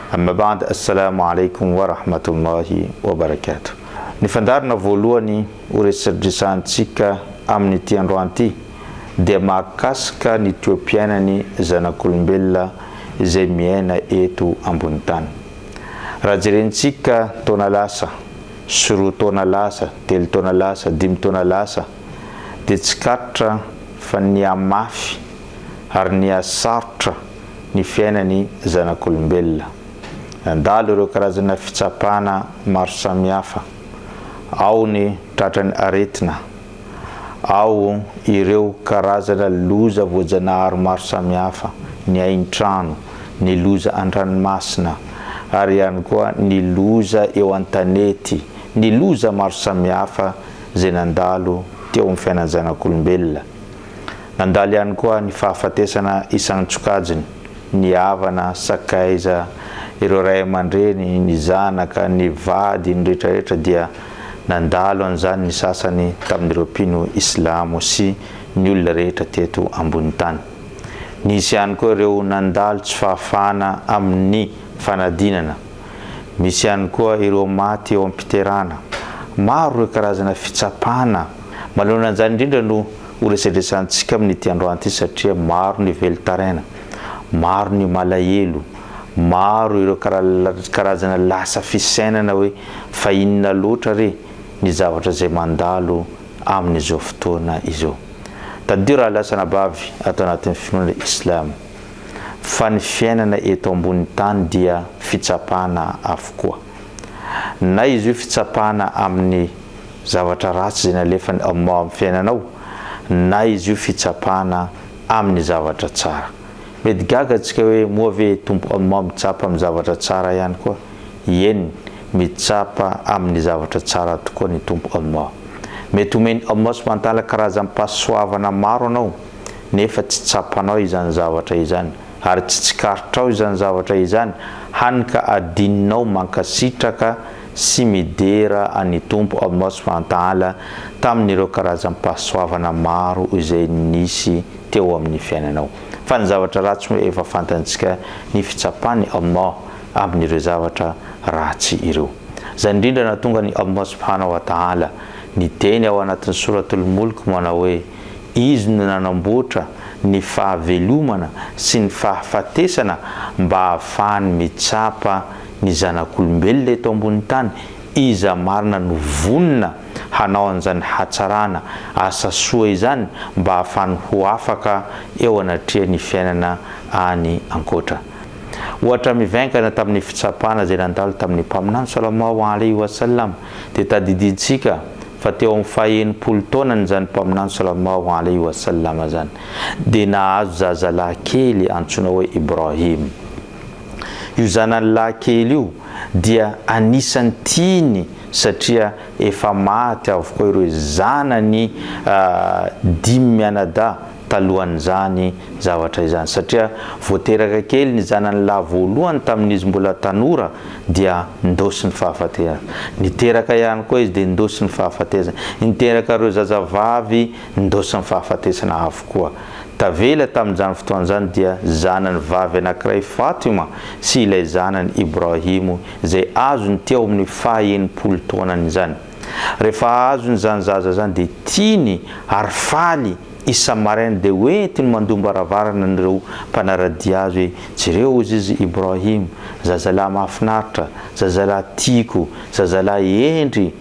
Amma ba'd, assalamu alaikum wa rahmatullahi wa barakatuh. Ny fandarina voalohany horesadrisantsika amin'ity androany ity dia mahakasika ny toeam-piainany zanak'olombelona izay miaina eto ambony tany. Raha jerentsika taona lasa, sy roa taona lasa, telo taona lasa, dimy taona lasa, dia tsy katra fa ny amafy ary ny asarotra ny fiainany zanak'olombelona. Nandalo ireo karazana fitsapana maro samihafa, ao ny tratrany aretina, ao ireo karazana loza voajanahary maro samihafa, ny ain-trano, ny loza an-dranomasina, ary ihany koa ny loza eo an-tanety, ny loza maro samihafa zay nandalo teo amin'ny fiainany zanak'olombelona. Nandalo ihany koa ny fahafatesana isan-tsokajiny, ny havana, sakaiza, ireo ray aman-dreny, ny zanaka, ny vady, ny rehetrarehetra dia nandalo an'izany ny sasany tamin'ireo mpino islamo sy ny olona rehetra teto ambony tany. Nisy ihany koa ireo nandalo tsy fahafahana amin'ny fanadinana. Misy ihany koa ireo maty eo am-piterana. Maro ireo karazana fitsapana. Manoloana an'izany indrindra no horesadresantsika amin'ity androany ity satria maro ny velon-taraina, maro ny malahelo, maro ireo karazana lasa fisainana hoe fa inona loatra re ny zavatra zay mandalo amin'izao fotoana izao. Tadio raha lasa nabavy atao anatin'ny finoana Islam fa ny fiainana eto ambony tany dia fitsapana avokoa. Na izy io fitsapana amin'ny zavatra ratsy zay nalefany Allah amin'ny fiainanao, na izy io fitsapana amin'ny zavatra tsara. Mety gaga antsika hoe moa ve tompo Allah mitsapa amin'ny zavatra tsara ihany koa? Eny, mitsapa amin'ny zavatra tsara tokoa ny tompo Allah. Mety omeny Allah subhanahu karazam-pahasoavana maro anao, nefa tsy tsapanao izany zavatra izany, ary tsy tsikarotrao izany zavatra izany, hany ka adininao mankasitraka sy midera any tompo Allah subhanahu tamin'ireo karazam-pahasoavana maro izay nisy teo amin'ny fiainanao. Fa ny zavatra ratsy hoe efa fantantsika ny fitsapany Allah amin'ireo zavatra ratsy ireo. Zany indrindra na tonga ny Allah subhanahu wa ta'ala ny teny ao anatin'ny suratul mulk manao hoe izy no nanamboatra ny fahavelomana sy ny fahafatesana mba ahafahany mitsapa ny zanak'olombelona eto ambony tany, iza marina no vonina hanao an'izany hatsarana asa soa izany mba ahafahany ho afaka eo anatria ny fiainana any ankoatra. Ohatra mivaingana tamin'ny fitsapana zay nandalo tamin'ny mpaminany sallallahu alaihi wasallam dia tadidintsika fa teo amin'ny faha-enimpolo taonany zany mpaminany sallallahu alaihi wasallam zany dia nahazo zazalahy kely antsoina hoe Ibrahim. Io zanalahy kely io dia anisan'ny tiany satria efa maty avokoa ireo zanany dimy mianadahy talohan'izany zavatra izany, satria voateraka kely ny zanany lahy voalohany tamin'izy mbola tanora dia ndosy ny fahafatesana, niteraka ihany koa izy dia ndosy ny fahafatesana, niteraka ireo zazavavy ndosy ny fahafatesana avokoa. Tavela tamin'izany fotoan'izany dia zanany vavy anankiray Fatima sy ilay zanany Ibrahimu zay azony teo amin'ny faha-enimpolo taonany zany. Rehefa azony zany zaza zany dia tiany ary faly isa-maraina dia hoentiny mandomba ravarana n'ireo mpanaradia azy hoe jereo izy Ibrahim, zazalahy mahafinaritra, zazalahy tiako, zazalahy endry,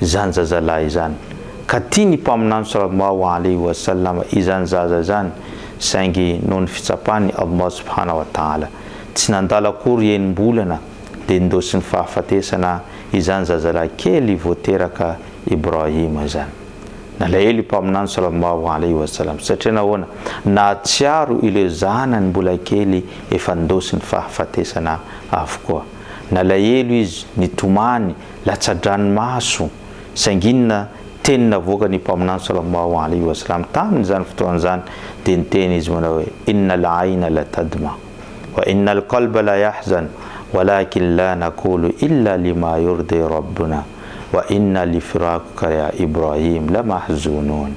zany zazalahy izany. Ka tiany mpaminany sallallahu alaihi wasallam izany zaza zany, saingy noho ny fitsapany Allah subhanahu wa ta'ala tsy nandalo akory enim-bolana dia ndosy ny fahafatesana izany zazalahy kely voateraka Ibrahim zany. Nalahelo mpaminany sallallahu alaihi wasallam satria nahoana nahatsiaro ilay zanany mbola kely efa ndosy ny fahafatesana avokoa. Nalahelo izy nitomany latsa-dranomaso, sainginina teny navoaka ny mpaminany sallallahu alaihi wasallam tamin'izany fotoan'izany dia niteny izy manao hoe innal aina la tadma wa innal qalba la yahzan walakin la naqulu illa lima yurdi rabbuna wa inna li firaquka ya Ibrahim la mahzunun.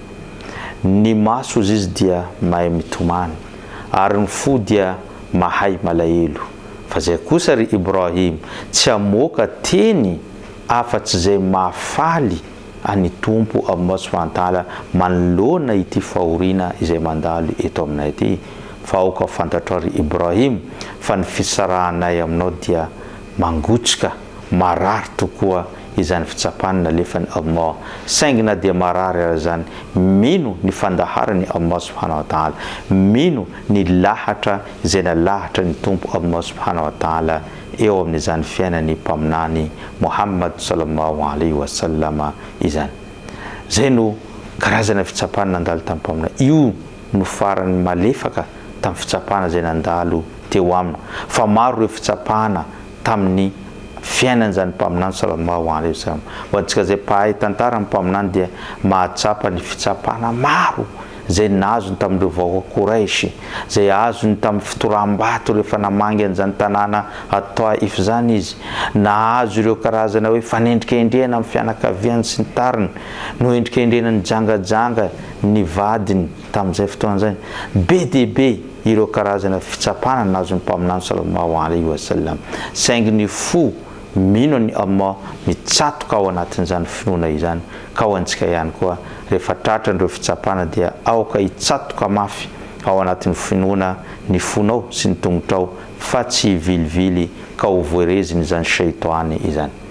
Ny maso izy dia mahay mitomany ary ny fo dia mahay malahelo, fa zay kosa ry Ibrahim tsy amoaka teny afa-tsy zay mahafaly any tompo Allah subhanahu wa ta'ala manoloana ity fahoriana izay mandalo eto aminay ity. Fa aoka fantatrao ry Ibrahim fa ny fisarahanay aminao dia mangotrika marary tokoa izany fitsapana nalefany Allah. Saingina dia marary ara zany, mino ny fandaharany Allah subhanahu wa ta'ala, mino ny lahatra izay nalahatra ny tompo Allah subhanahu wa ta'ala eo amin'izany fiainany mpaminany Muhammad sallallahu alaihi wasallam izany. Zay no karazana fitsapana nandalo tamin'ny mpaminany. Io no farany malefaka tamin'ny fitsapana zay nandalo teo aminy. Fa maro ireo fitsapana tamin'ny fiainany zany mpaminany sallallahu alaihi wasallam. Hoantsika zay mpahay tantara mpaminany dia mahatsapa ny fitsapana maro zay nazony tamin'ireo vahoaka Quraish, zay azony tamin'ny fitoram-bato rehefa namangy an'izany tanàna Taif zany izy, nahazo ireo karazana hoe fanendrikendrena amin'ny fianakaviany sy ny tariny, no endrikendrena ny jangajanga ny vadiny tamin'izay fotoana zany. Be dia be ireo karazana fitsapana nazony mpaminany sallallahu alaihi wasallam. Saingy ny fo mino ny Allah mitsatoka ao anatin'izany finoana izany. Ka ho antsika ihany koa rehefa tratran'ireo fitsapana dia aoka hitsatoka mafy ao anatin'ny finoana ny fonao sy ny tongotrao fa tsy hivilivily ka ho voereziny izany shaitany izany.